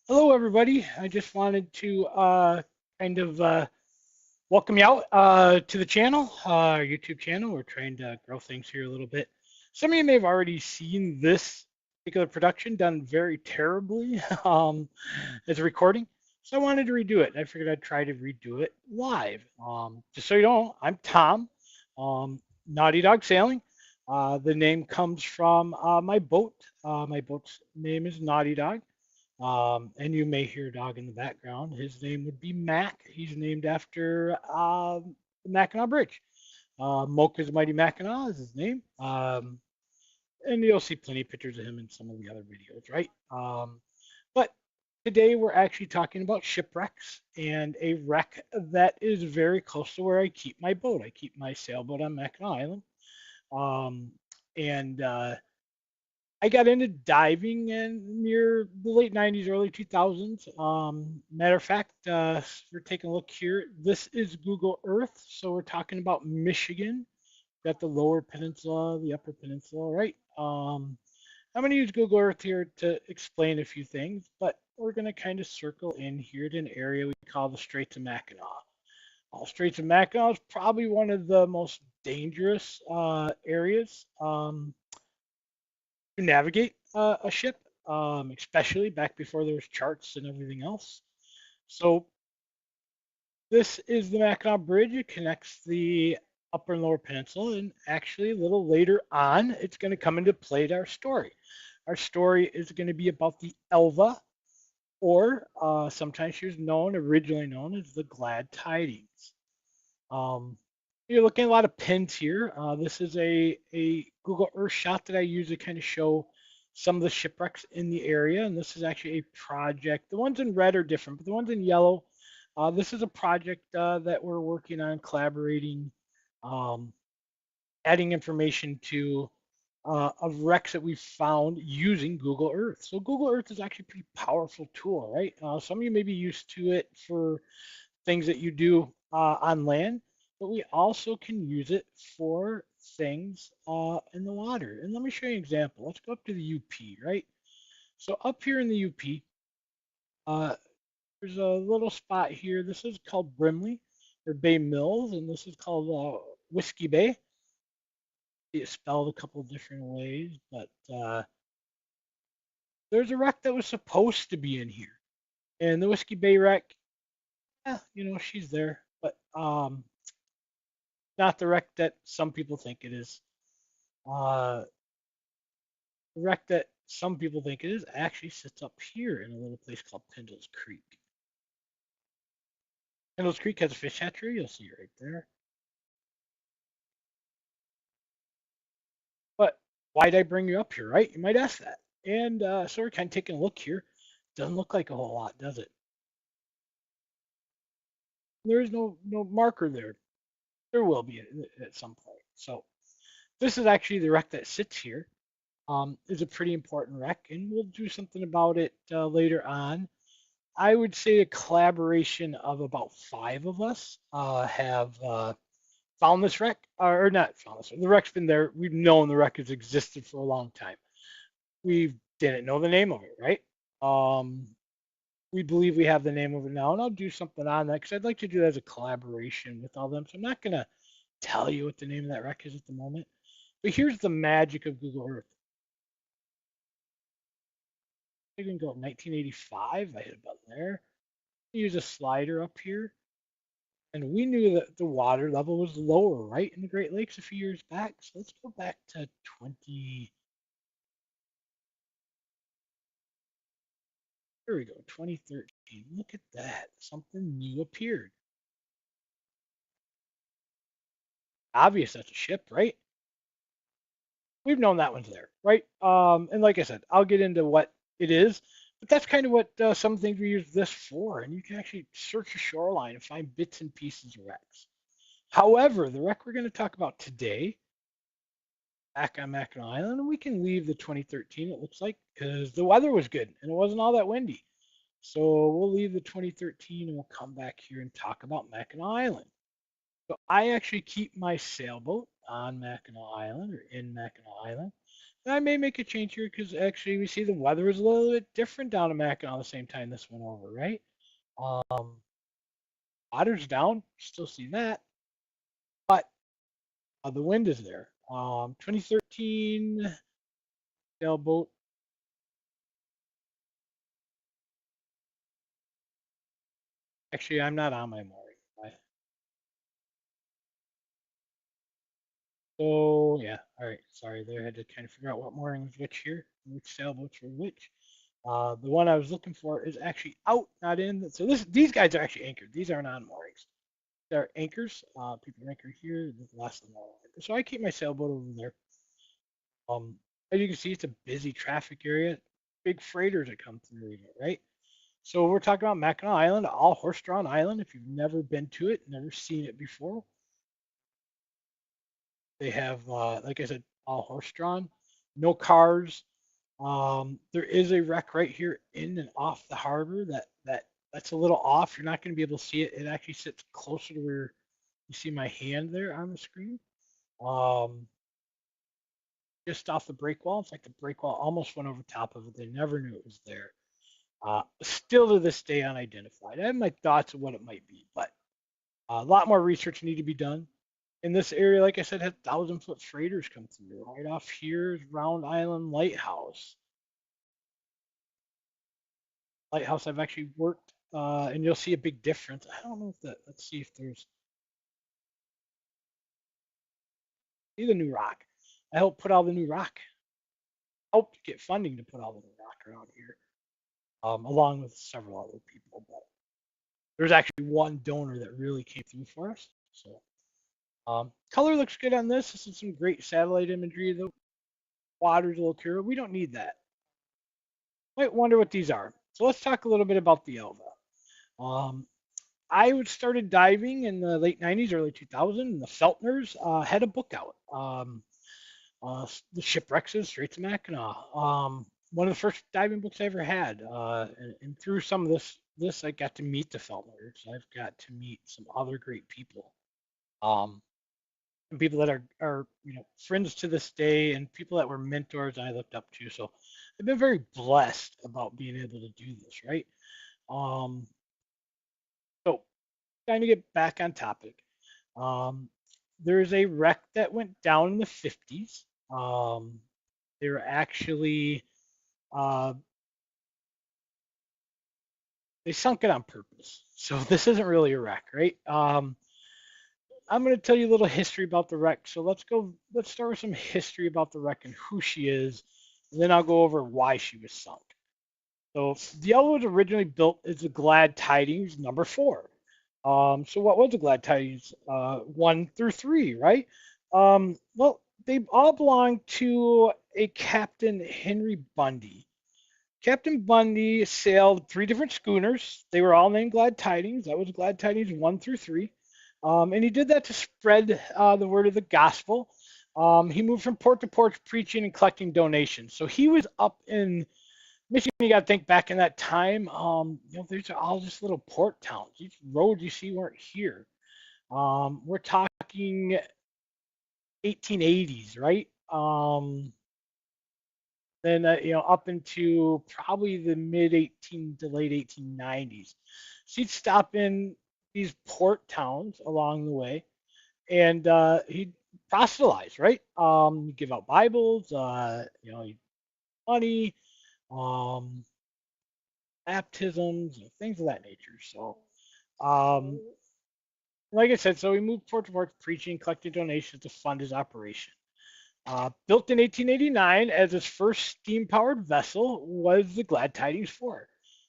Hello, everybody. I just wanted to kind of welcome you out to the channel, our YouTube channel. We're trying to grow things here a little bit. Some of you may have already seen this particular production done very terribly as a recording. So I wanted to redo it. I figured I'd try to redo it live. Just so you know, I'm Tom, Naughty Dog Sailing. The name comes from my boat. My boat's name is Naughty Dog. And you may hear a dog in the background. His name would be Mac. He's named after the Mackinac Bridge. Mocha's Mighty Mackinac is his name. And you'll see plenty of pictures of him in some of the other videos, right? But today we're actually talking about shipwrecks and a wreck that is very close to where I keep my boat. I keep my sailboat on Mackinac Island. Um, and I got into diving in near the late 90s, early 2000s. Matter of fact, we're taking a look here. This is Google Earth. So we're talking about Michigan. Got the lower peninsula, the upper peninsula, right? I'm going to use Google Earth here to explain a few things, but we're going to kind of circle in here to an area we call the Straits of Mackinac. Straits of Mackinac is probably one of the most dangerous areas. To navigate a ship, especially back before there was charts and everything else. So this is the Mackinac Bridge. It connects the upper and lower peninsula, and actually a little later on, it's going to come into play to our story. Our story is going to be about the Elva, or sometimes she was originally known as the GladTidings. Um, you're looking at a lot of pins here. This is a Google Earth shot that I use to kind of show some of the shipwrecks in the area. And this is actually a project. The ones in red are different, but the ones in yellow, this is a project that we're working on collaborating, um, adding information to of wrecks that we've found using Google Earth. So Google Earth is actually a pretty powerful tool, right? Some of you may be used to it for things that you do on land, but we also can use it for things in the water. And let me show you an example. Let's go up to the UP, right? So up here in the UP, uh, there's a little spot here. This is called Brimley or Bay Mills, and this is called Whiskey Bay. It's spelled a couple of different ways, but there's a wreck that was supposed to be in here. And the Whiskey Bay wreck, she's there, but not the wreck that some people think it is. Uh, the wreck that some people think it is actually sits up here in a little place called Pendle's Creek. Pendle's Creek has a fish hatchery. You'll see it right there. But why did I bring you up here, right? You might ask that. And so we're kind of taking a look here. Doesn't look like a whole lot, does it? There is no marker there. There will be at some point. So this is actually the wreck that sits here. Is a pretty important wreck, and we'll do something about it later on. I would say a collaboration of about 5 of us have found this wreck, or not found this wreck. The wreck's been there. We've known the wreck has existed for a long time. We didn't know the name of it, right? Um, we believe we have the name of it now, and I'll do something on that because I'd like to do that as a collaboration with all them. So I'm not going to tell you what the name of that wreck is at the moment. But here's the magic of Google Earth. I can go 1985. I hit about there. Use a slider up here. And we knew that the water level was lower, right, in the Great Lakes a few years back. So let's go back to 20. Here we go, 2013. Look at that. Something new appeared. Obvious that's a ship, right? We've known that one's there, right? And like I said, I'll get into what it is, but that's kind of what some things we use this for. And you can actually search a shoreline and find bits and pieces of wrecks. However, the wreck we're going to talk about today, back on Mackinac Island, and we can leave the 2013, it looks like, because the weather was good and it wasn't all that windy. So we'll leave the 2013 and we'll come back here and talk about Mackinac Island. So I actually keep my sailboat on Mackinac Island or in Mackinac Island. I may make a change here because actually we see the weather is a little bit different down in Mackinac at the same time this went over, right? Um, Water's down, still see that, but the wind is there. 2013 sailboat. Actually, I'm not on my mooring. So yeah, all right. Sorry, there. I had to kind of figure out what mooring was which here, which sailboats were which. The one I was looking for is actually out, not in. So these guys are actually anchored. These aren't on moorings. They're anchors. People anchor here. The last of them all anchor. So I keep my sailboat over there. As you can see, it's a busy traffic area. Big freighters that come through here, right? So we're talking about Mackinac Island, all horse-drawn island. If you've never been to it, never seen it before, they have, like I said, all horse-drawn, no cars. There is a wreck right here in and off the harbor that's a little off. You're not going to be able to see it. It actually sits closer to where you see my hand there on the screen. Um, just off the break wall. In fact, the break wall almost went over top of it. They never knew it was there. Still to this day unidentified. I have my thoughts of what it might be, but a lot more research need to be done. In this area, like I said, had 1,000-foot freighters come through. Right off here is Round Island Lighthouse. Lighthouse I've actually worked, and you'll see a big difference. I don't know if that. Let's see if there's. See the new rock. I helped put all the new rock. Helped get funding to put all the new rock around here, along with several other people. But there's actually one donor that really came through for us. So color looks good on this. This is some great satellite imagery. The water's a little clearer. We don't need that. Might wonder what these are. So let's talk a little bit about the Elva. Um, I started diving in the late 90s, early 2000s, and the Feltners had a book out. The Shipwrecks of Straits of Mackinac. One of the first diving books I ever had. And through some of this, I got to meet the Feltners. I've got to meet some other great people. And people that are friends to this day, and people that were mentors I looked up to. So I've been very blessed about being able to do this, right? Um, so trying to get back on topic. Um, there's a wreck that went down in the 50s. They were actually uh, they sunk it on purpose. So this isn't really a wreck, right? I'm going to tell you a little history about the wreck. So let's start with some history about the wreck and who she is, and then I'll go over why she was sunk. So the Elva was originally built as the GladTidings #4. So what was the GladTidings 1 through 3, right? Well, they all belong to a Captain Henry Bundy. Captain Bundy sailed 3 different schooners. They were all named GladTidings. That was GladTidings 1 through 3. And he did that to spread the word of the gospel. He moved from port to port preaching and collecting donations. So he was up in Michigan. You got to think back in that time. These are all just little port towns. These roads you see weren't here. We're talking 1880s, right? Then up into probably the mid 18 to late 1890s. So he'd stop in these port towns along the way, and he'd proselytize, right? He'd give out Bibles, money, um, baptisms, and things of that nature. So, um, like I said, so he moved port to port preaching, collecting donations to fund his operation. Built in 1889 as his first steam-powered vessel was the GladTidings 4.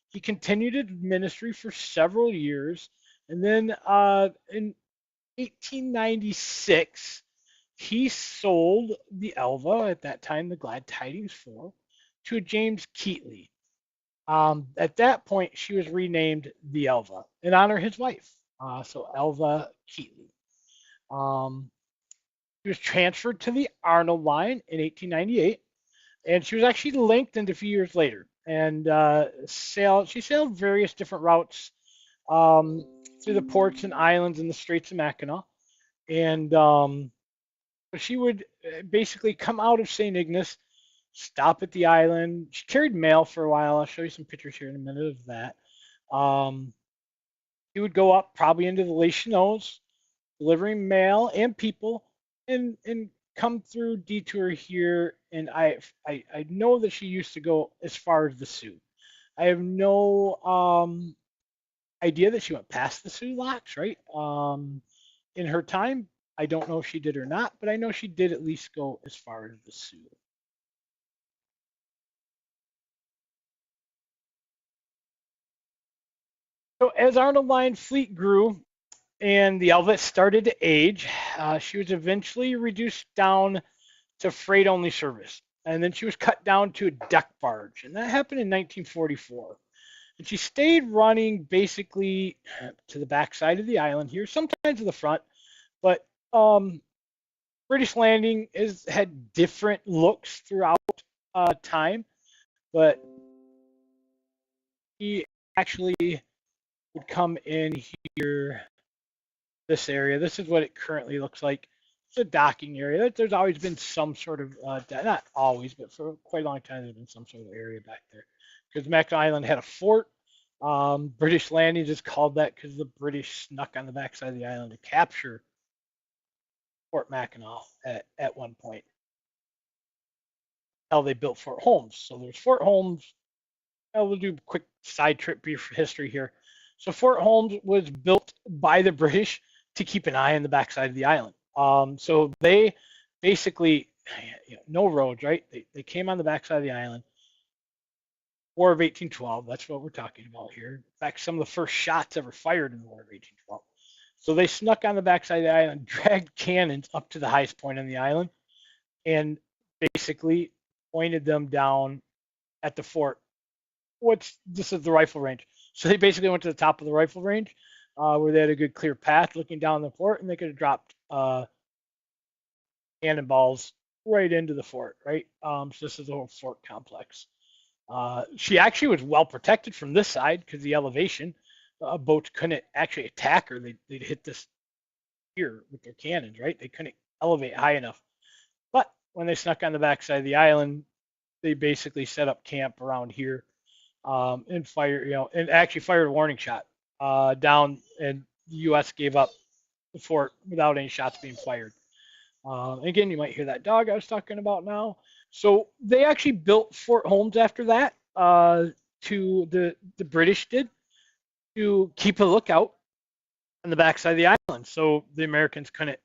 He continued his ministry for several years, and then in 1896, he sold the Elva, at that time the GladTidings 4, to James Keatley. At that point, she was renamed the Elva in honor of his wife, so Elva Keatley. She was transferred to the Arnold line in 1898, and she was actually lengthened a few years later. And she sailed various different routes through the ports and islands in the Straits of Mackinac. And she would basically come out of St. Ignace, stop at the island. She carried mail for a while. I'll show you some pictures here in a minute of that. She would go up probably into the Lake Huron, delivering mail and people, and come through detour here. And I know that she used to go as far as the Sioux. I have no idea that she went past the Sioux locks, right? In her time, I don't know if she did or not, but I know she did at least go as far as the Sioux. So as Arnold Line fleet grew and the Elva started to age, she was eventually reduced down to freight-only service. And then she was cut down to a deck barge. And that happened in 1944. And she stayed running basically to the backside of the island here, sometimes to the front. But British Landing has had different looks throughout time. But he actually would come in here, this area. This is what it currently looks like. It's a docking area. There's always been some sort of, not always, but for quite a long time, there's been some sort of area back there. Because Mackinac Island had a fort. British Landing is called that because the British snuck on the backside of the island to capture Fort Mackinac at one point. How they built Fort Holmes. So there's Fort Holmes. We'll do a quick side trip brief history here. So Fort Holmes was built by the British to keep an eye on the backside of the island. So they basically, no roads, right? They came on the backside of the island. War of 1812, that's what we're talking about here. In fact, some of the first shots ever fired in the War of 1812. So they snuck on the backside of the island, dragged cannons up to the highest point on the island, and basically pointed them down at the fort. This is the rifle range. So they basically went to the top of the rifle range, where they had a good clear path looking down the fort, and they could have dropped cannonballs right into the fort, right? So this is the whole fort complex. She actually was well protected from this side because the elevation. Boats couldn't actually attack her. They'd hit this here with their cannons, right? They couldn't elevate high enough. But when they snuck on the backside of the island, they basically set up camp around here and and actually fired a warning shot down, and the U.S. gave up the fort without any shots being fired. Again, you might hear that dog I was talking about now. So they actually built Fort Holmes after that. To the British did, to keep a lookout on the backside of the island, so the Americans couldn't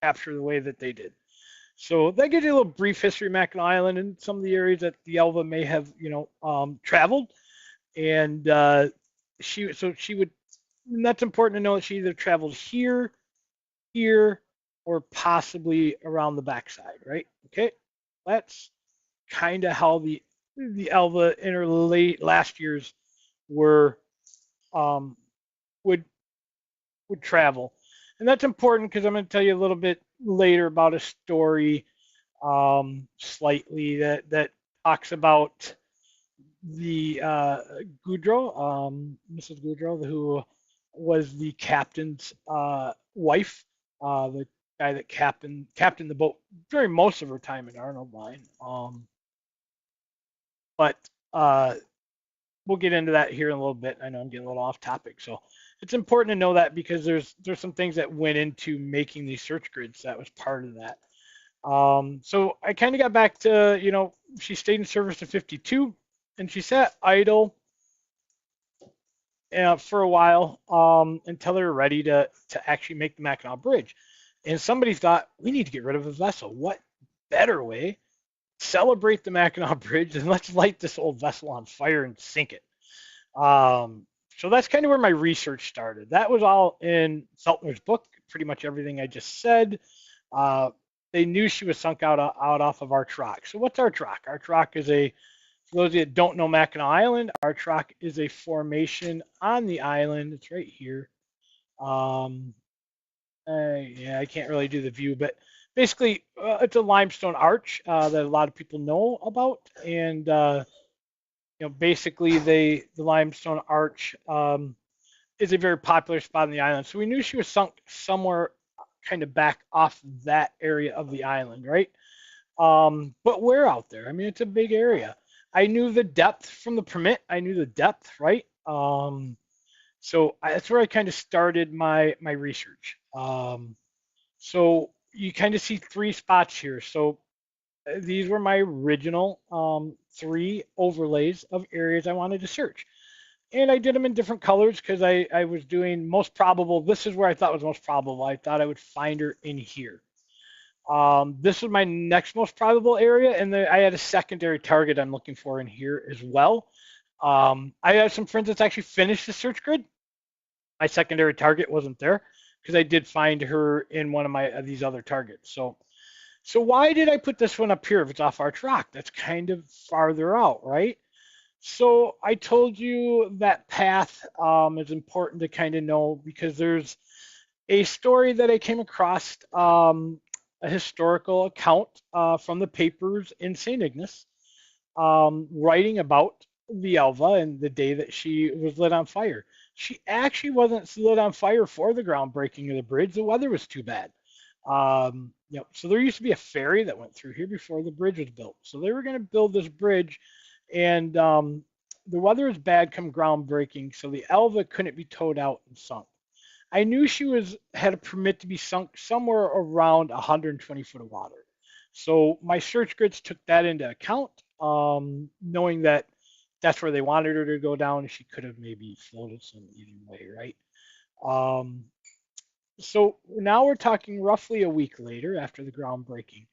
capture the way that they did. So that gives you a little brief history of Mackinac Island and some of the areas that the Elva may have, traveled. And she would. And that's important to know that she either traveled here, or possibly around the backside, right? Okay, that's kind of how the Elva in her last years were would travel. And that's important because I'm going to tell you a little bit later about a story slightly that talks about the Goudreau, Mrs. Goudreau, who was the captain's wife, the guy that captained the boat during most of her time in Arnold Line. But we'll get into that here in a little bit. I know I'm getting a little off topic, so it's important to know that because there's some things that went into making these search grids that was part of that. So I kind of got back to, she stayed in service to 52, and she sat idle for a while until they were ready to actually make the Mackinac Bridge. And somebody thought, we need to get rid of a vessel. What better way? Celebrate the Mackinac Bridge and let's light this old vessel on fire and sink it. So that's kind of where my research started. That was all in Feltner's book, pretty much everything I just said. They knew she was sunk out off of Arch Rock. So what's Arch Rock? Arch Rock is for those of you that don't know Mackinac Island, Arch Rock is a formation on the island. It's right here. I can't really do the view, but basically it's a limestone arch that a lot of people know about. And basically the limestone arch is a very popular spot on the island. So we knew she was sunk somewhere kind of back off that area of the island, right? But where out there? I mean, it's a big area. I knew the depth from the permit. I knew the depth, right? That's where I kind of started my research. So you kind of see three spots here. So these were my original three overlays of areas I wanted to search. And I did them in different colors because I was doing most probable. This is where I thought was most probable. I thought I would find her in here. This was my next most probable area, and I had a secondary target I'm looking for in here as well. I have some friends that's actually finished the search grid. My secondary target wasn't there because I did find her in one of my these other targets. So why did I put this one up here if it's off Arch Rock? That's kind of farther out, right? So I told you that path is important to kind of know because there's a story that I came across, a historical account from the papers in St. Ignace, writing about the Elva and the day that she was lit on fire. She actually wasn't lit on fire for the groundbreaking of the bridge. The weather was too bad. So there used to be a ferry that went through here before the bridge was built. So they were going to build this bridge, and the weather was bad come groundbreaking, so the Elva couldn't be towed out and sunk. I knew she had a permit to be sunk somewhere around 120 foot of water. So my search grids took that into account, knowing that that's where they wanted her to go down. She could have maybe floated some either way, right? Um, so now we're talking roughly a week later after the groundbreaking.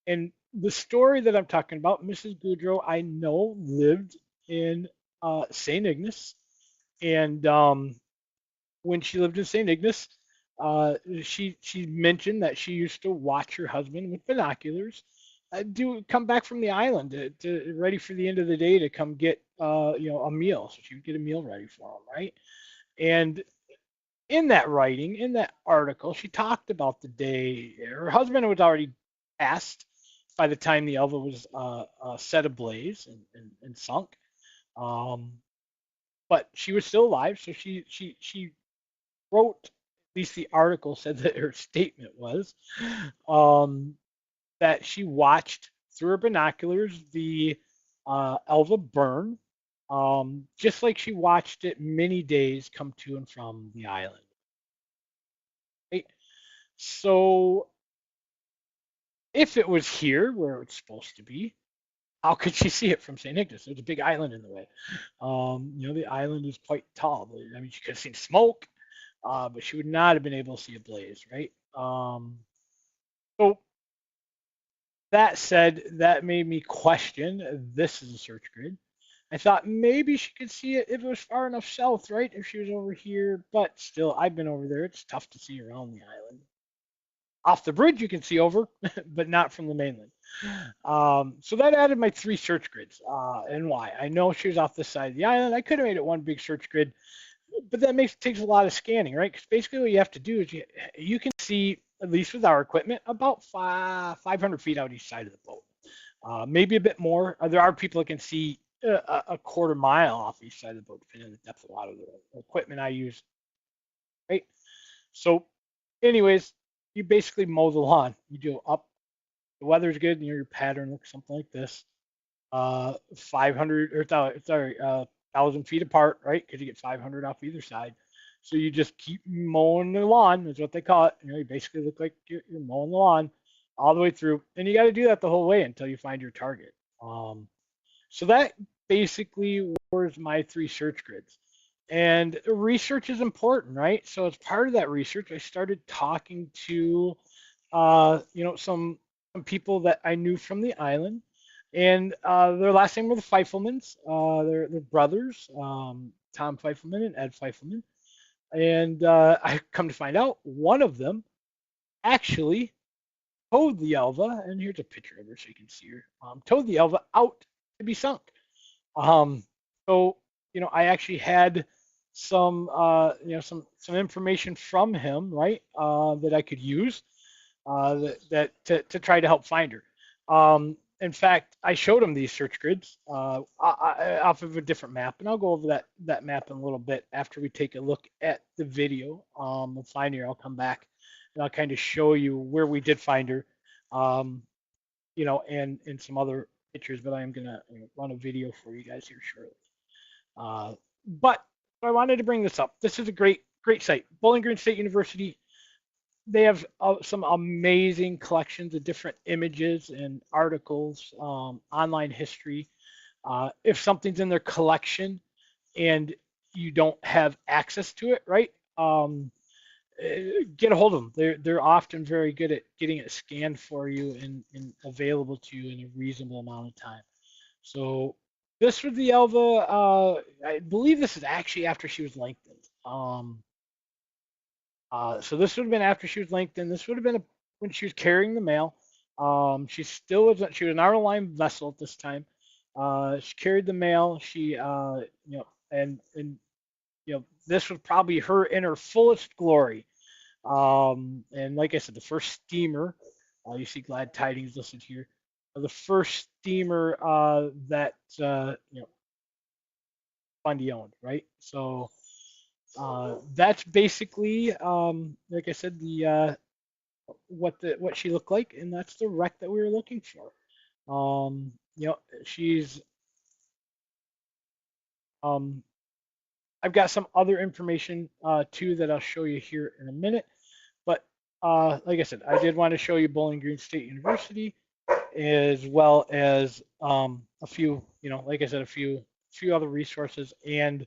And the story that I'm talking about, Mrs. Goudreau, I know lived in St. Ignace. And when she lived in St. Ignace, she mentioned that she used to watch her husband with binoculars do come back from the island to ready for the end of the day to come get a meal. So she would get a meal ready for him, right? And in that writing, in that article, she talked about the day her husband was already passed by the time the Elva was set ablaze and sunk. Um, but she was still alive, so she wrote, at least the article said that her statement was, um, that she watched through her binoculars the Elva burn, just like she watched it many days come to and from the island. Right? So if it was here where it's supposed to be, how could she see it from St. Ignace? There's a big island in the way. The island is quite tall. I mean, she could have seen smoke, but she would not have been able to see a blaze, right? So that said, that made me question. This is a search grid. I thought maybe she could see it if it was far enough south, right? If she was over here, but still, I've been over there. It's tough to see around the island. Off the bridge, you can see over, but not from the mainland. So that added my three search grids. And why? I know she was off this side of the island. I could have made it one big search grid, but that takes a lot of scanning, right? Because basically what you have to do is you can see, at least with our equipment, about 500 feet out each side of the boat. Maybe a bit more. There are people that can see a quarter mile off each side of the boat, depending on the depth of water. The equipment I use, right? So, anyways, you basically mow the lawn. You do up. The weather's good, and your pattern looks something like this. 500 or sorry, 1,000 feet apart, right? Because you get 500 off either side. So you just keep mowing the lawn. Is what they call it. You basically look like you're mowing the lawn all the way through, and you got to do that the whole way until you find your target. So that basically was my three search grids. And research is important, right? So as part of that research, I started talking to, some people that I knew from the island, and their last name were the Feifelmans. They're brothers, Tom Feifelman and Ed Feifelman. And I come to find out one of them actually towed the Elva, and here's a picture of her so you can see her. Towed the Elva out to be sunk. Um, so I actually had some some information from him, right, that I could use to try to help find her. In fact, I showed him these search grids off of a different map, and I'll go over that map in a little bit after we take a look at the video of finding her. I'll come back and I'll kind of show you where we did find her. Um, and some other pictures, but I am gonna run a video for you guys here shortly. But I wanted to bring this up. This is a great site, Bowling Green State University. They have some amazing collections of different images and articles, online history. If something's in their collection and you don't have access to it, right? Get a hold of them. They're often very good at getting it scanned for you and available to you in a reasonable amount of time. So this was the Elva. I believe this is actually after she was lengthened. So this would have been after she was lengthened. This would have been when she was carrying the mail. She still was. She was an outer line vessel at this time. She carried the mail. And this was probably her in her fullest glory. And like I said, the first steamer, you see GladTidings listed here, the first steamer that Bundy owned, right? So that's basically, like I said, the what she looked like, and that's the wreck that we were looking for. She's I've got some other information too that I'll show you here in a minute. But like I said, I did want to show you Bowling Green State University, as well as a few, like I said, a few other resources, and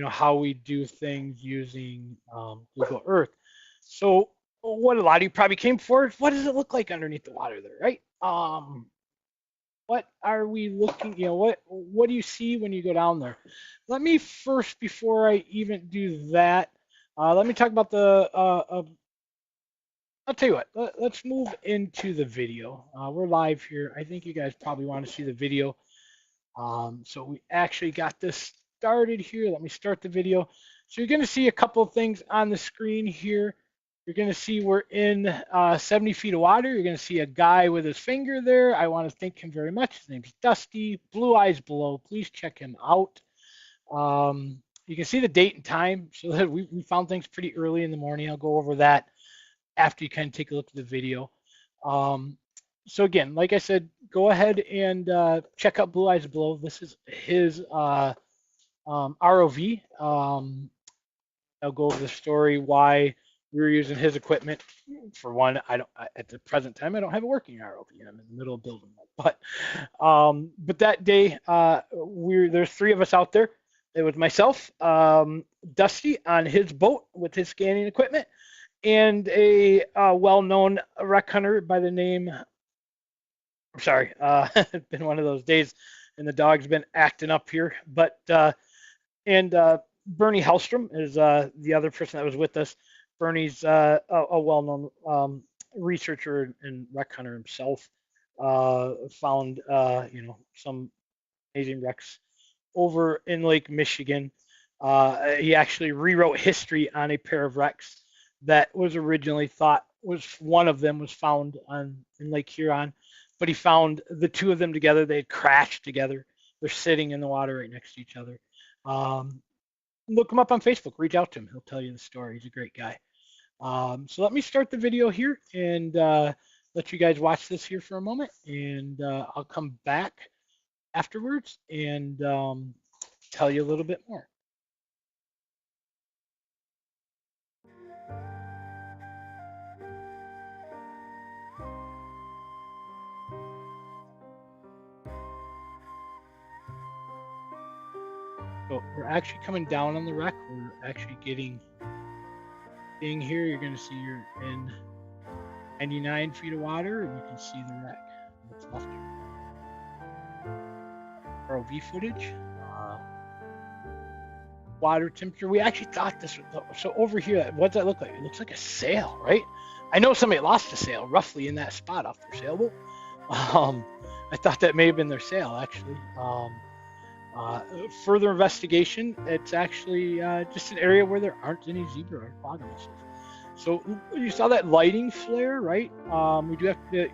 how we do things using Google Earth. So what a lot of you probably came for, what does it look like underneath the water there, right? What are we looking, what do you see when you go down there? Let me first, before I even do that, let me talk about I'll tell you what, let's move into the video. We're live here. I think you guys probably want to see the video. So we actually got this started here. Let me start the video. So you're going to see a couple of things on the screen here. You're going to see we're in 70 feet of water. You're going to see a guy with his finger there. I want to thank him very much. His name's Dusty. Blue Eyes Below. Please check him out. You can see the date and time. So that we found things pretty early in the morning. I'll go over that after you kind of take a look at the video. So again, like I said, go ahead and check out Blue Eyes Below. This is his ROV. I'll go over the story why we were using his equipment. For one, at the present time, I don't have a working ROV. I'm in the middle of building one. But that day, there's three of us out there. It was myself, Dusty on his boat with his scanning equipment, and a well-known wreck hunter by the name. I'm sorry, it's been one of those days, and the dog's been acting up here. But Bernie Hellstrom is the other person that was with us. Bernie's a well-known researcher and wreck hunter himself. Found some amazing wrecks over in Lake Michigan. He actually rewrote history on a pair of wrecks that was originally thought was one of them was found in Lake Huron, but he found the two of them together. They had crashed together. They're sitting in the water right next to each other. Look him up on Facebook. Reach out to him. He'll tell you the story. He's a great guy. So let me start the video here and let you guys watch this here for a moment, and I'll come back afterwards and tell you a little bit more. So we're actually coming down on the wreck. We're actually getting here. You're going to see you're in 99 feet of water, and you can see the wreck that's left here. ROV footage. Water temperature. We actually thought this was, so over here, what does that look like? It looks like a sail, right? I know somebody lost a sail roughly in that spot off their sailboat. I thought that may have been their sail, actually. Further investigation, it's actually just an area where there aren't any zebra or quagga mussels. So you saw that lighting flare, right? We do have to,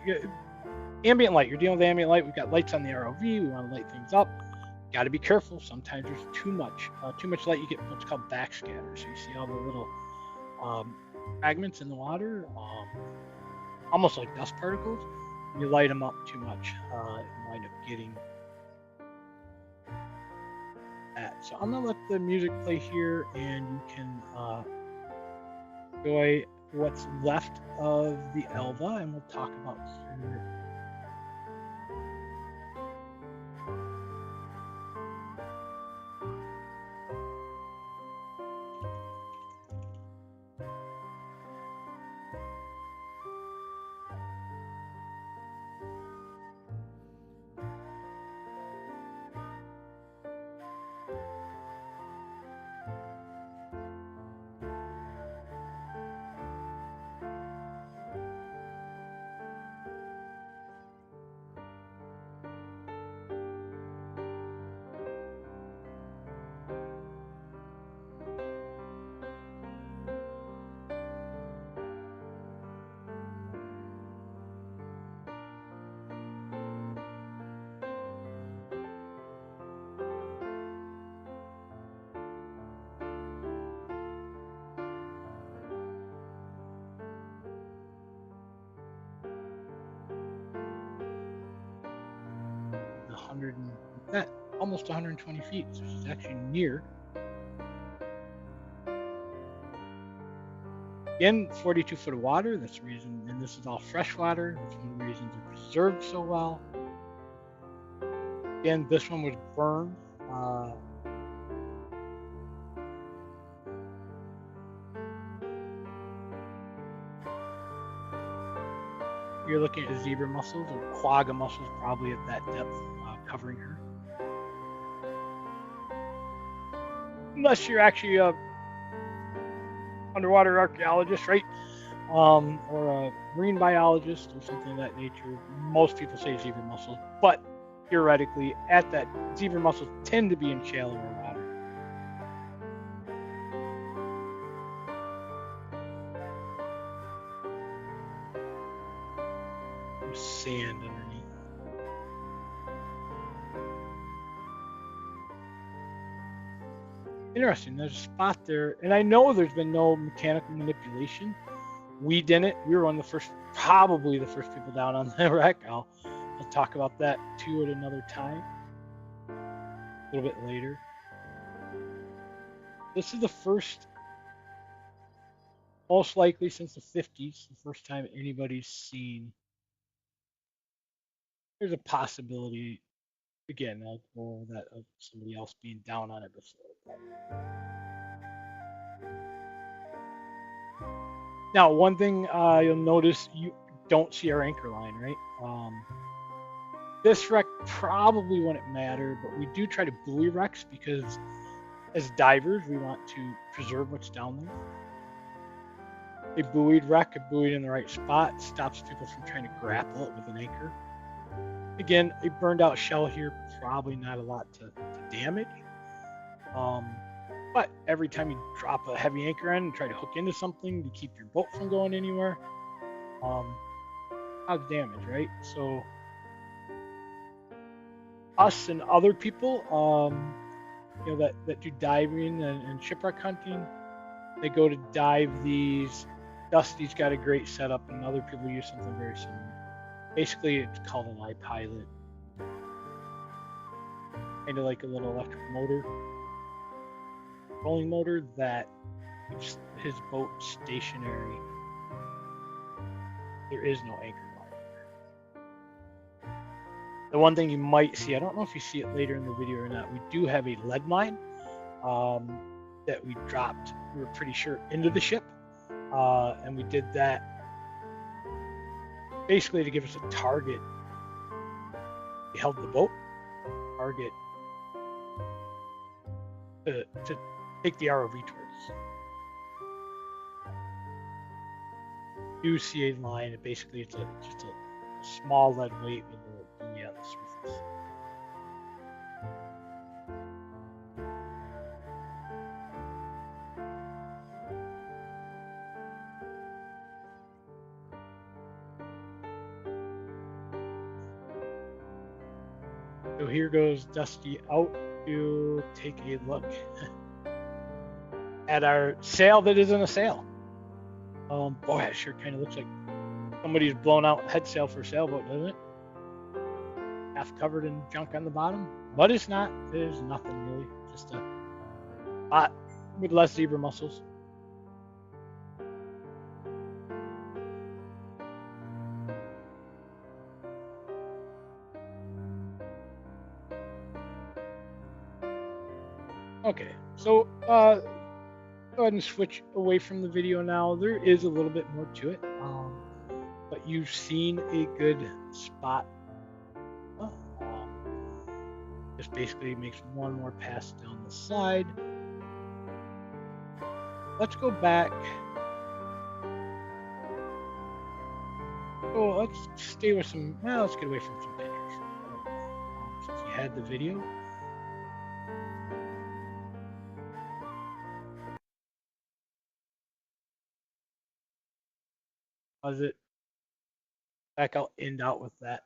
ambient light. You're dealing with ambient light. We've got lights on the ROV. We want to light things up. Got to be careful. Sometimes there's too much light. You get what's called backscatter. So you see all the little fragments in the water, almost like dust particles. you light them up too much, you wind up getting that. So I'm gonna let the music play here, and you can enjoy what's left of the Elva, and we'll talk about here. Almost 120 feet, so she's actually near. Again, 42 foot of water. That's the reason, and this is all fresh water. That's one of the reasons they're preserved so well. Again, this one was burned. You're looking at zebra mussels or quagga mussels, probably at that depth, covering her. Unless you're actually a underwater archaeologist, right? Or a marine biologist or something of that nature. Most people say zebra mussels, but theoretically, at that, zebra mussels tend to be in shallower water. There's sand underneath. Interesting, there's a spot there, and I know there's been no mechanical manipulation. We didn't. We were one of the first, probably the first people down on the wreck. I'll talk about that too at another time, a little bit later. This is the first, most likely since the 50s, the first time anybody's seen. There's a possibility, again, I'll go over that, of somebody else being down on it before. Now, one thing you'll notice, you don't see our anchor line, right? This wreck probably wouldn't matter, but we do try to buoy wrecks because as divers, we want to preserve what's down there. A buoyed wreck, a buoyed in the right spot, stops people from trying to grapple it with an anchor. Again, a burned out shell here, probably not a lot to damage. But every time you drop a heavy anchor in and try to hook into something to keep your boat from going anywhere, cause damage, right? So us and other people, you know, that do diving and shipwreck hunting, they go to dive these. Dusty's got a great setup, and other people use something very similar. Basically, it's called an iPilot, kind of like a little electric motor. Rolling motor that keeps his boat stationary. There is no anchor line. The one thing you might see, I don't know if you see it later in the video or not, we do have a lead line that we dropped, we were pretty sure, into the ship. And we did that basically to give us a target. We held the boat, target to take the ROV towards. You see a line, and basically it's just a small lead weight with a buoy on the surface. So here goes Dusty out to take a look at our sail that isn't a sail. Boy, it sure kind of looks like somebody's blown out head sail for a sailboat, doesn't it? Half covered in junk on the bottom, but it's not. It is nothing really. Just a spot with less zebra mussels. Okay, so go ahead and switch away from the video now. There is a little bit more to it, but you've seen a good spot. This basically makes one more pass down the side. Let's go back. Oh, let's stay with some. Well, let's get away from some pictures. Since you had the video. How's it? Back out, end out with that.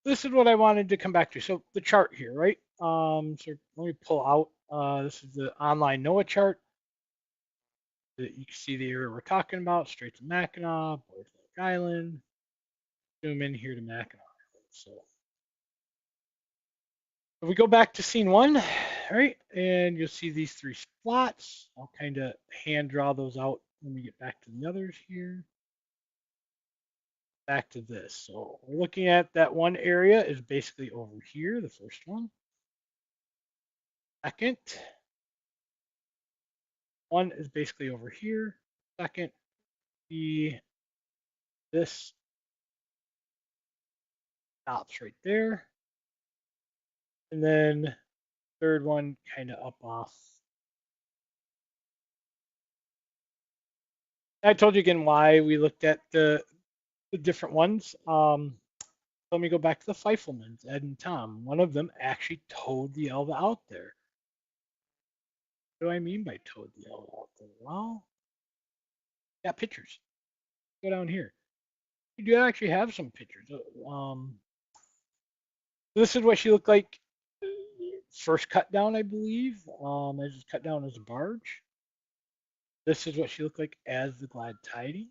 This is what I wanted to come back to. So the chart here, right? So let me pull out. This is the online NOAA chart. You can see the area we're talking about, straight to Mackinac, Lake Island. Zoom in here to Mackinac. So if we go back to scene one, right, and you'll see these three spots. I'll kind of hand draw those out when we get back to the others here. Back to this. So we're looking at that one area is basically over here, the first one. Second one is basically over here. Second, this stops right there. And then third one kind of up off. I told you again why we looked at the different ones. Let me go back to the Feifelmans, Ed and Tom. One of them actually towed the Elva out there. What do I mean by towed the Elva out there? Well, got pictures. Go down here. We do actually have some pictures. This is what she looked like first cut down, I believe. As it's cut down as a barge. This is what she looked like as the GladTidings.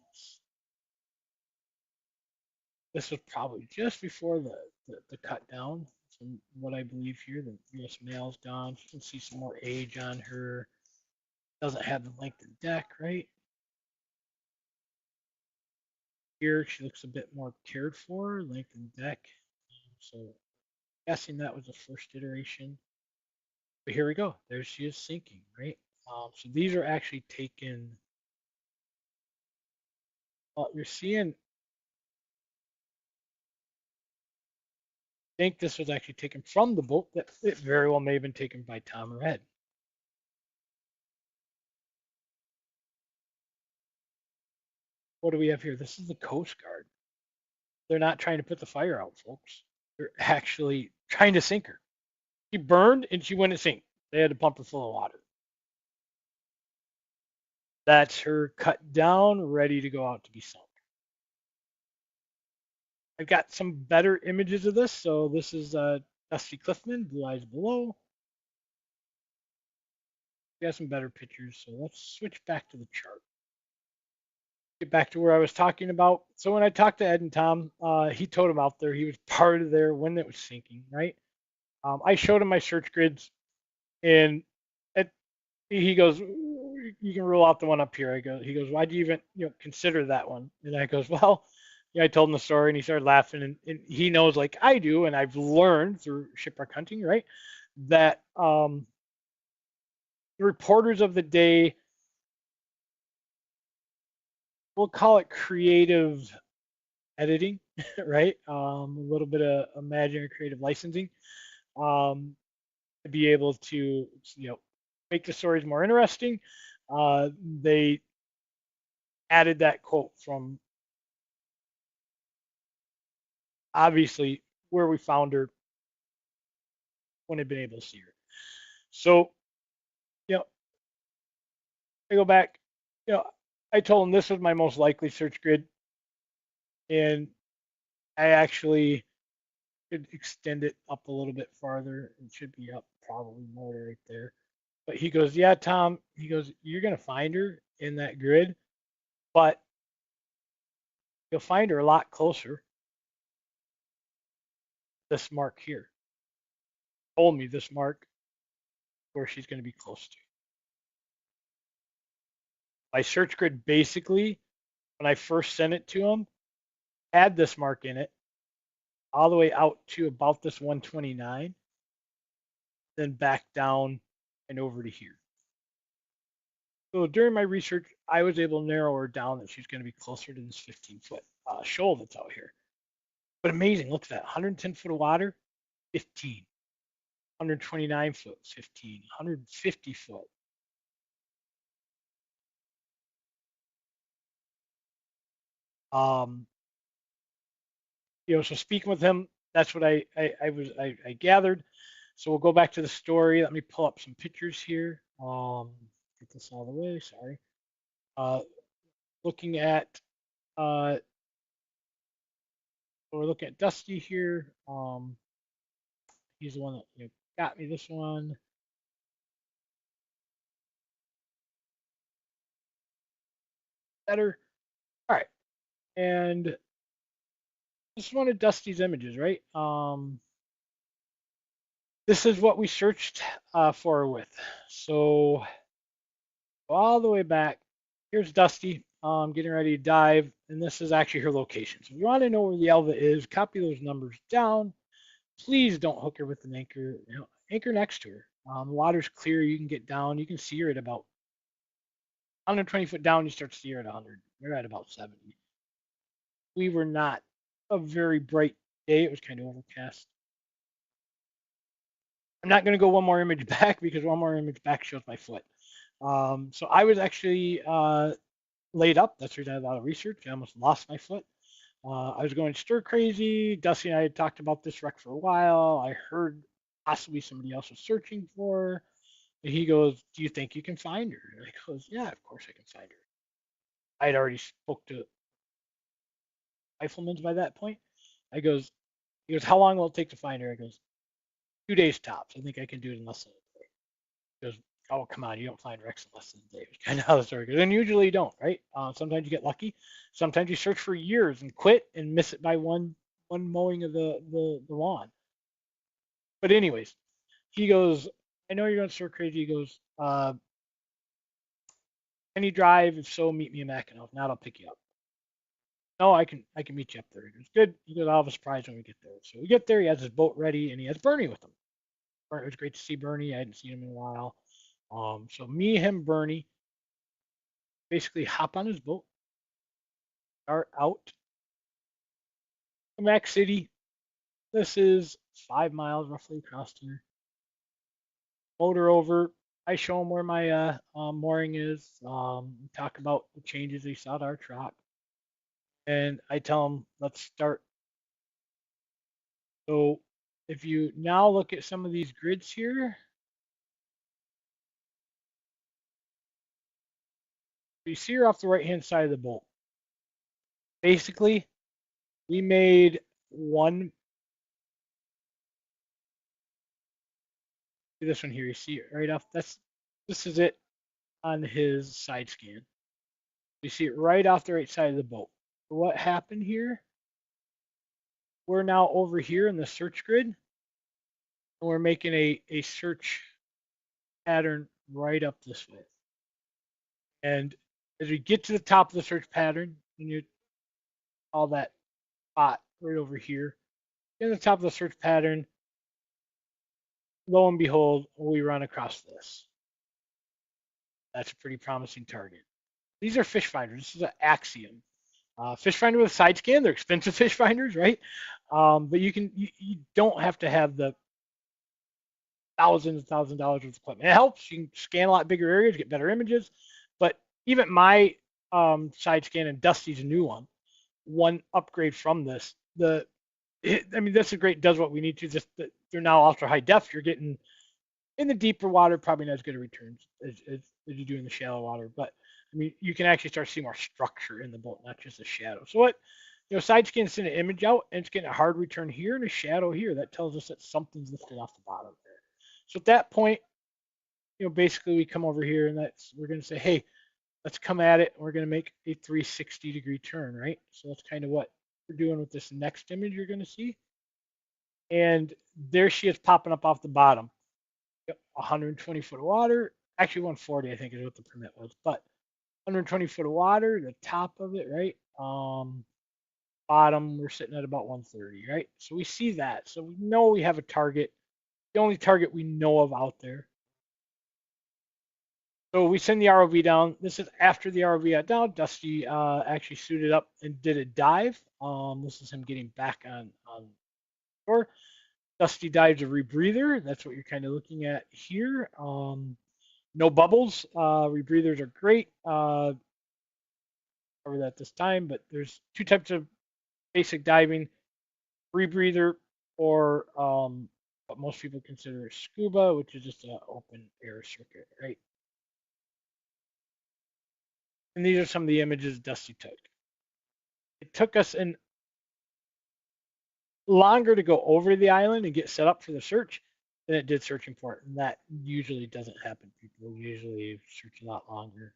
This was probably just before the cut down. From what I believe here, the US mail's gone. You can see some more age on her. Doesn't have the lengthened deck, right? Here she looks a bit more cared for, lengthened deck. So guessing that was the first iteration. But here we go. There she is sinking, right? So these are actually taken. You're seeing. I think this was actually taken from the boat. That it very well may have been taken by Tom or Ed. What do we have here? This is the Coast Guard. They're not trying to put the fire out, folks. They're actually trying to sink her. She burned and she wouldn't sink. They had to pump her full of water. That's her cut down, ready to go out to be sunk. I've got some better images of this. So this is Dusty Cliffman, Blue Eyes Below. We got some better pictures. So let's switch back to the chart. Get back to where I was talking about. So when I talked to Ed and Tom, he towed him out there. He was part of there when it was sinking, right? I showed him my search grids, and he goes, "You can rule out the one up here." He goes, "Why'd you even consider that one?" And I goes, "Well, yeah, I told him the story," and he started laughing, and he knows like I do, and I've learned through shipwreck hunting, right, that the reporters of the day, we'll call it creative editing, right? A little bit of imaginary creative licensing, to be able to make the stories more interesting. They added that quote from obviously where we found her when I'd been able to see her. So, I go back, I told him this was my most likely search grid, and I actually could extend it up a little bit farther. It should be up probably more right there. But he goes, "Yeah, Tom," he goes, "you're going to find her in that grid, but you'll find her a lot closer. This mark here told me this mark where she's going to be close to. My search grid basically, when I first sent it to him, had this mark in it all the way out to about this 129, then back down and over to here. So during my research, I was able to narrow her down that she's going to be closer to this 15-foot shoal that's out here. But amazing, look at that, 110 foot of water, 15, 129 foot, 15, 150 foot. So speaking with him, that's what I gathered. So we'll go back to the story. Let me pull up some pictures here. Get this out of the way. Sorry. Looking at we're looking at Dusty here. He's the one that got me this one. Better. All right. And this is one of Dusty's images, right? This is what we searched for her with. So all the way back, here's Dusty getting ready to dive, and this is actually her location. So if you want to know where the Elva is, copy those numbers down. Please don't hook her with an anchor. Anchor next to her. The water's clear. You can get down. You can see her at about 120 foot down. You start to see her at 100. We're at about 70. We were not a very bright day. It was kind of overcast. I'm not going to go one more image back because one more image back shows my foot. So I was actually laid up. That's the reason I did a lot of research. I almost lost my foot. I was going stir crazy. Dusty and I had talked about this wreck for a while. I heard possibly somebody else was searching for her. And he goes, "Do you think you can find her?" And I goes, "Yeah, of course I can find her." I had already spoke to riflemen by that point. He goes, "How long will it take to find her?" I goes, 2 days tops. I think I can do it in less than a day. He goes, "Oh, come on, you don't find wrecks in less than a day." It's kind of how the story goes. And usually you don't, right? Sometimes you get lucky. Sometimes you search for years and quit and miss it by one mowing of the lawn. But anyways, he goes, "I know you're going to stir crazy." He goes, "Can you drive? If so, meet me in Mackinac. If not, I'll pick you up." "No, I can meet you up there." He goes, "Good." He goes, "I'll have a surprise when we get there." So we get there. He has his boat ready, and he has Bernie with him. It was great to see Bernie. I hadn't seen him in a while. So me, him, Bernie, basically hop on his boat, start out to Mac City. This is 5 miles roughly across here. Motor over. I show him where my mooring is. Talk about the changes he saw to our truck. And I tell him, let's start. So if you now look at some of these grids here, you see her off the right-hand side of the boat. Basically, we made one. This one here, you see it right off. This is it on his side scan. You see it right off the right side of the boat. What happened here? We're now over here in the search grid, and we're making a search pattern right up this way. And as we get to the top of the search pattern, and you all that spot right over here, in the top of the search pattern, lo and behold, we run across this. That's a pretty promising target. These are fish finders. This is an Axiom. Fish finder with a side scan. They're expensive fish finders, right? But you don't have to have the thousands of dollars worth of equipment. It helps. You can scan a lot bigger areas, get better images. But even my side scan and Dusty's new one upgrade from this. This is great. Does what we need to. Just that they're now ultra high def. You're getting in the deeper water, probably not as good a returns as you do in the shallow water. But you can actually start seeing more structure in the boat, not just a shadow. So side scan is sending an image out, and it's getting a hard return here and a shadow here. That tells us that something's lifted off the bottom there. So at that point, basically we come over here and we're going to say, hey, let's come at it. We're going to make a 360-degree turn, right? So that's kind of what we're doing with this next image you're going to see. And there she is popping up off the bottom. Yep, 120 foot of water. Actually, 140, I think, is what the permit was. But 120 foot of water, the top of it, right? Bottom, we're sitting at about 130, right? So we see that. So we know we have a target, the only target we know of out there. So we send the ROV down. This is after the ROV got down. Dusty actually suited up and did a dive. This is him getting back on shore. Dusty dives a rebreather. That's what you're kind of looking at here. No bubbles. Rebreathers are great. Cover that this time, but there's two types of basic diving: rebreather or what most people consider scuba, which is just an open air circuit, right? And these are some of the images Dusty took. It took us longer to go over the island and get set up for the search than it did searching for it. And that usually doesn't happen. People usually search a lot longer.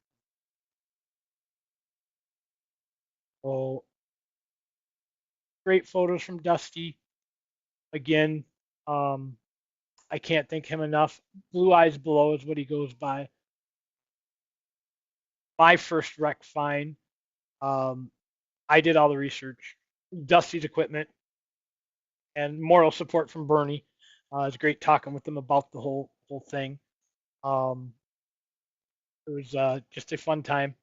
So great photos from Dusty. Again, I can't thank him enough. Blue Eyes Below is what he goes by. My first wreck find. I did all the research. Dusty's equipment and moral support from Bernie. It's great talking with them about the whole thing. It was just a fun time.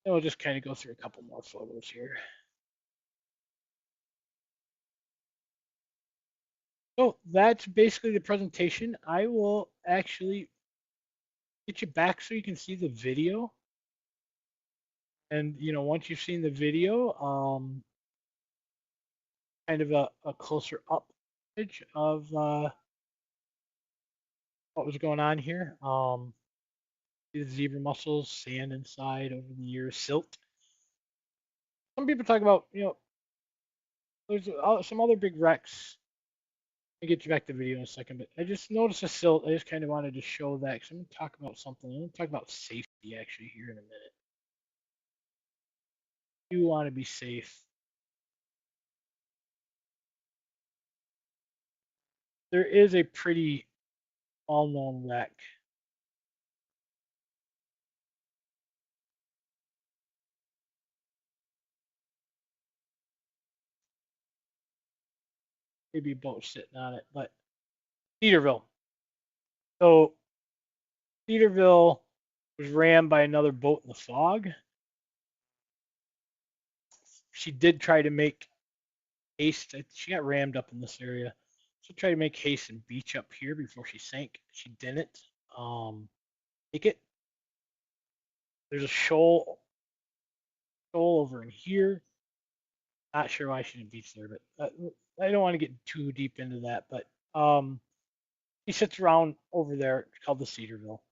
And we'll just kind of go through a couple more photos here. So that's basically the presentation. I will actually get you back so you can see the video. And once you've seen the video, kind of a closer up image of what was going on here. See the zebra mussels, sand inside over the years, silt. Some people talk about, there's some other big wrecks. I'll get you back to the video in a second, but I just noticed a silt. I just kind of wanted to show that because I'm going to talk about something. I'm going to talk about safety actually here in a minute. You want to be safe. There is a pretty well-known wreck. Maybe a boat sitting on it, but Cedarville. So Cedarville was rammed by another boat in the fog. She did try to make haste. She got rammed up in this area. She tried to make haste and beach up here before she sank. She didn't make it. There's a shoal over in here. Not sure why she didn't beach there, but I don't want to get too deep into that. But he sits around over there. It's called the Cedarville.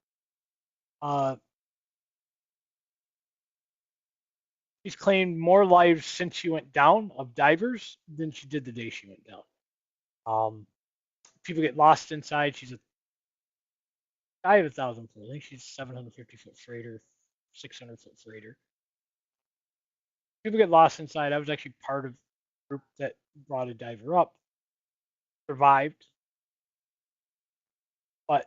She's claimed more lives since she went down of divers than she did the day she went down. People get lost inside. She's a guy of 1,000 foot. I think she's 750 foot freighter, 600 foot freighter. People get lost inside. I was actually part of a group that brought a diver up, survived. But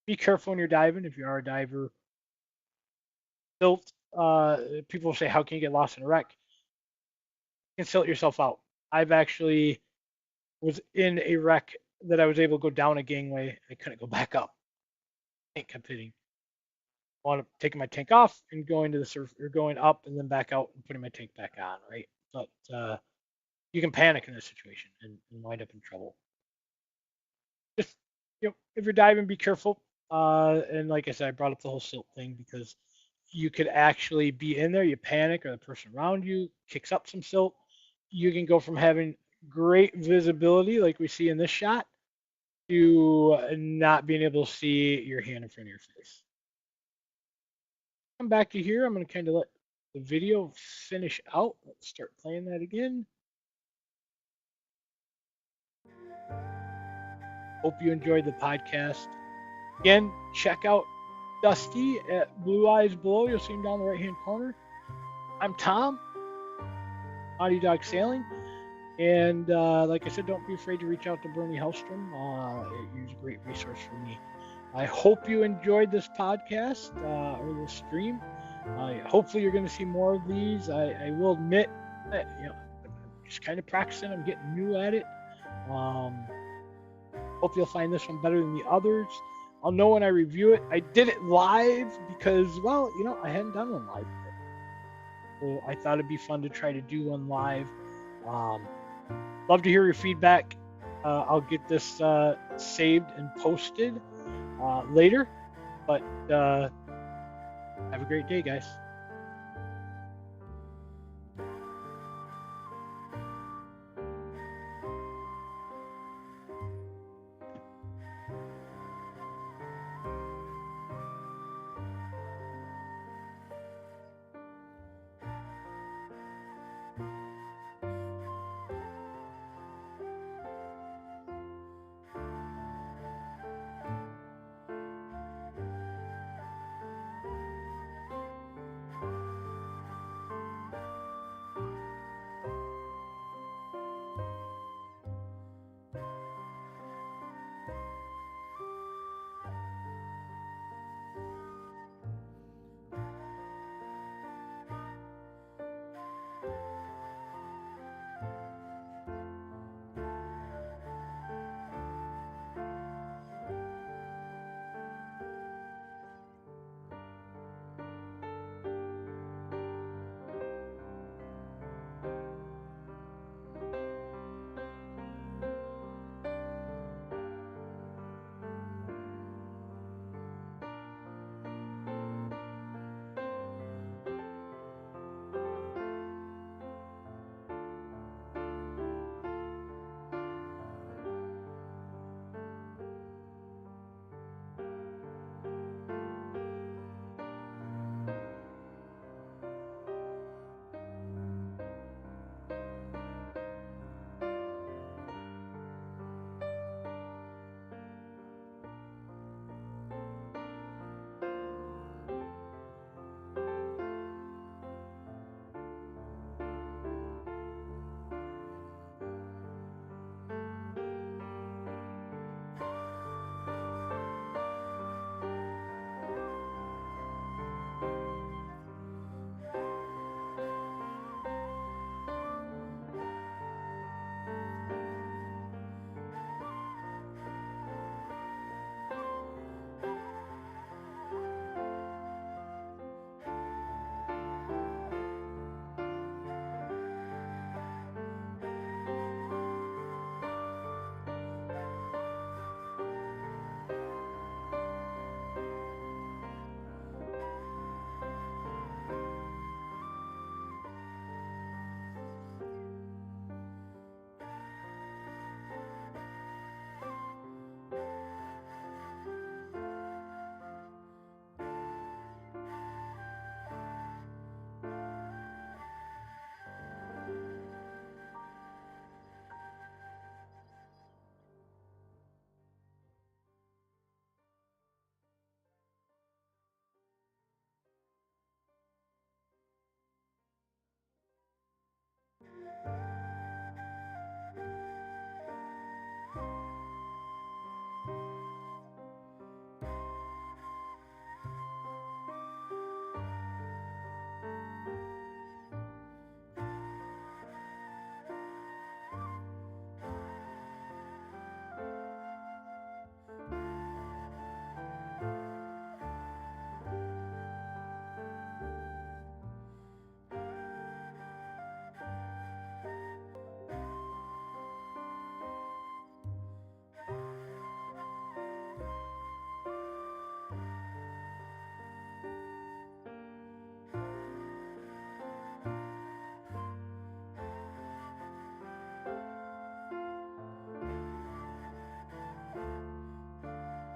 be careful when you're diving. If you are a diver, silt. People say, "How can you get lost in a wreck?" You can silt yourself out. I've actually was in a wreck that I was able to go down a gangway. I couldn't go back up. Tank kept hitting. I wound up taking my tank off and going to the surf or going up and then back out and putting my tank back on. Right, but you can panic in this situation and wind up in trouble. Just if you're diving, be careful. And like I said, I brought up the whole silt thing because you could actually be in there, you panic, or the person around you kicks up some silt. You can go from having great visibility, like we see in this shot, to not being able to see your hand in front of your face. Come back to here. I'm going to kind of let the video finish out. Let's start playing that again. Hope you enjoyed the podcast. Again, check out Dusty at Blue Eyes Below. You'll see him down the right-hand corner. I'm Tom, Naughty Dog Sailing. And like I said, don't be afraid to reach out to Bernie Hellstrom. He's a great resource for me. I hope you enjoyed this podcast or this stream. Hopefully you're going to see more of these. I will admit that, I'm just kind of practicing. I'm getting new at it. Hope you'll find this one better than the others. I'll know when I review it. I did it live because, well, I hadn't done one live yet. So I thought it'd be fun to try to do one live. Love to hear your feedback. I'll get this saved and posted later. But have a great day, guys.